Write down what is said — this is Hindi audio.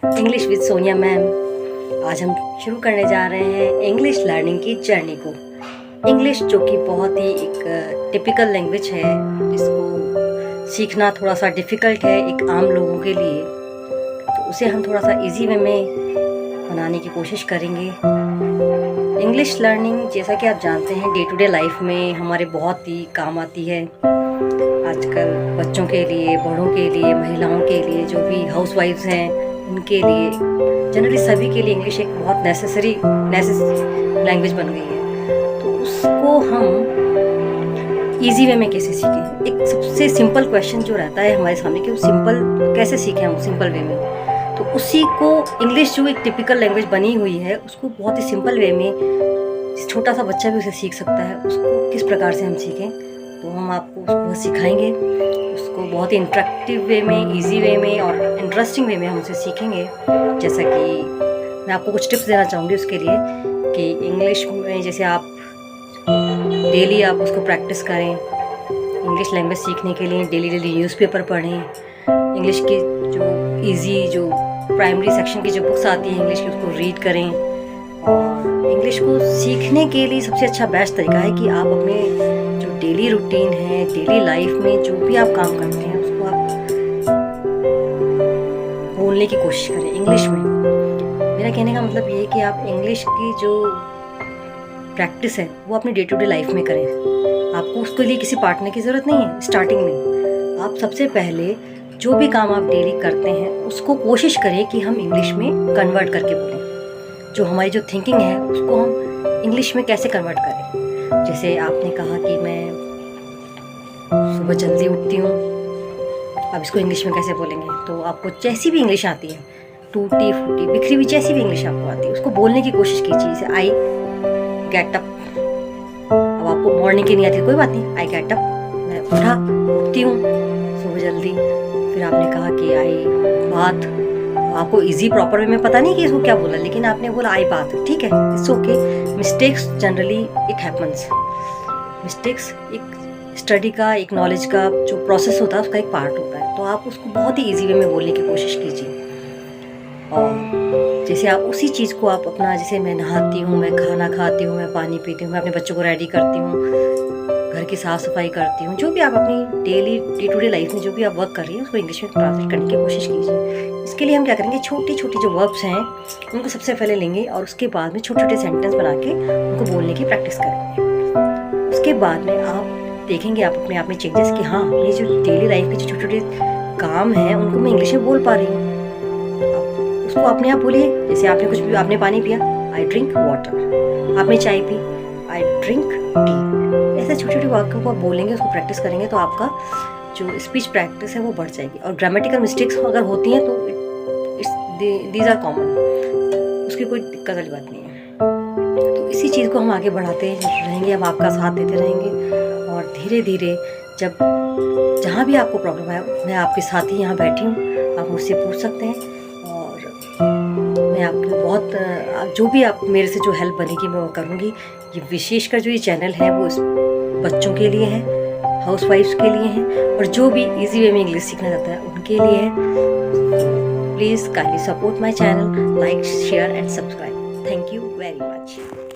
English with Sonia ma'am. आज हम शुरू करने जा रहे हैं इंग्लिश लर्निंग की जर्नी को। इंग्लिश जो कि बहुत ही एक टिपिकल लैंग्वेज है, जिसको सीखना थोड़ा सा डिफ़िकल्ट है एक आम लोगों के लिए, तो उसे हम थोड़ा सा इजी वे में बनाने की कोशिश करेंगे। इंग्लिश लर्निंग जैसा कि आप जानते हैं डे टू डे लाइफ में हमारे बहुत ही काम आती है। आजकल बच्चों के लिए, बड़ों के लिए, महिलाओं के लिए, जो भी हाउसवाइफ्स हैं उनके लिए, जनरली सभी के लिए इंग्लिश एक बहुत नेसेसरी लैंग्वेज बन गई है। तो उसको हम इजी वे में कैसे सीखें? एक सबसे सिंपल क्वेश्चन जो रहता है हमारे सामने कि वो सिंपल कैसे सीखें हम सिंपल वे में, तो उसी को इंग्लिश जो एक टिपिकल लैंग्वेज बनी हुई है उसको बहुत ही सिंपल वे में छोटा सा बच्चा भी उसे सीख सकता है। उसको किस प्रकार से हम सीखें, तो हम आपको उसको सिखाएंगे। उसको बहुत ही इंटरेक्टिव वे में, इजी वे में और इंटरेस्टिंग वे में हम उसे सीखेंगे। जैसा कि मैं आपको कुछ टिप्स देना चाहूँगी उसके लिए कि इंग्लिश में जैसे आप डेली आप उसको प्रैक्टिस करें। इंग्लिश लैंग्वेज सीखने के लिए डेली न्यूज़पेपर पढ़ें। इंग्लिश की जो इजी जो प्राइमरी सेक्शन की जो बुक्स आती हैं इंग्लिश की, उसको रीड करें। और इंग्लिश को सीखने के लिए सबसे अच्छा बेस्ट तरीका है कि आप अपने जो डेली रूटीन है, डेली लाइफ में जो भी आप काम करते हैं उसको आप बोलने की कोशिश करें इंग्लिश में। मेरा कहने का मतलब ये है कि आप इंग्लिश की जो प्रैक्टिस है वो अपने डे टू डे लाइफ में करें। आपको उसके लिए किसी पार्टनर की ज़रूरत नहीं है। स्टार्टिंग में आप सबसे पहले जो भी काम आप डेली करते हैं उसको कोशिश करें कि हम इंग्लिश में कन्वर्ट करके बोलें। जो हमारी जो थिंकिंग है उसको हम इंग्लिश में कैसे कन्वर्ट करें। जैसे आपने कहा कि मैं सुबह जल्दी उठती हूँ, अब इसको इंग्लिश में कैसे बोलेंगे? तो आपको जैसी भी इंग्लिश आती है, टूटी फूटी बिखरी हुई जैसी भी इंग्लिश आपको आती है, उसको बोलने की कोशिश कीजिए। जैसे आई गेट अप। अब आपको मॉर्निंग की नहीं आती, कोई बात नहीं, आई गेट अप, मैं उठती हूँ सुबह जल्दी। फिर आपने कहा कि आई बात। आपको इजी प्रॉपर वे में पता नहीं कि इसको क्या बोला, लेकिन आपने बोला आई बात, ठीक है, it's okay. Mistakes generally it happens. Mistakes एक स्टडी का, एक नॉलेज का जो प्रोसेस होता है उसका एक पार्ट होता है। तो आप उसको बहुत ही इजी वे में बोलने की कोशिश कीजिए। और जैसे आप उसी चीज़ को आप अपना, जैसे मैं नहाती हूँ, मैं खाना खाती हूँ, मैं पानी पीती हूँ, मैं अपने बच्चों को रेडी करती हूँ, घर की साफ़ सफाई करती हूँ, जो भी आप अपनी डे टू डे लाइफ में जो भी आप वर्क कर रही हैं उसको इंग्लिश में ट्रांसलेट करने की कोशिश कीजिए। इसके लिए हम क्या करेंगे, छोटी छोटी जो वर्ब्स हैं उनको सबसे पहले लेंगे और उसके बाद में छोटे छोटे सेंटेंस बना के उनको बोलने की प्रैक्टिस करेंगे। उसके बाद में आप देखेंगे आप अपने आप में चेंजेस कि हाँ, ये जो डेली लाइफ के जो छोटे छोटे काम हैं उनको मैं इंग्लिश में बोल पा रही हूँ। उसको अपने आप बोलिए। जैसे आपने कुछ भी, आपने पानी पिया, आई ड्रिंक वाटर। आपने चाय पी, आई ड्रिंक टी। ऐसे छोटे छोटे वाक्यों को आप बोलेंगे, उसको प्रैक्टिस करेंगे तो आपका जो स्पीच प्रैक्टिस है वो बढ़ जाएगी। और ग्रामेटिकल मिस्टेक्स अगर होती हैं तो दीज आर कॉमन, उसकी कोई दिक्कत वाली बात नहीं है। तो इसी चीज़ को हम आगे बढ़ाते रहेंगे, हम आपका साथ देते रहेंगे। और धीरे धीरे जब जहाँ भी आपको प्रॉब्लम आए, मैं आपके साथ ही यहाँ बैठी हूँ, आप मुझसे पूछ सकते हैं। और मैं आपकी बहुत जो भी आप मेरे से जो हेल्प बनेगी मैं वो करूँगी। ये विशेषकर जो ये चैनल है वो बच्चों के लिए है, हाउसवाइफ्स के लिए हैं, और जो भी इजी वे में इंग्लिश सीखना चाहता है उनके लिए है। Please kindly support my channel, like, share and subscribe. Thank you very much.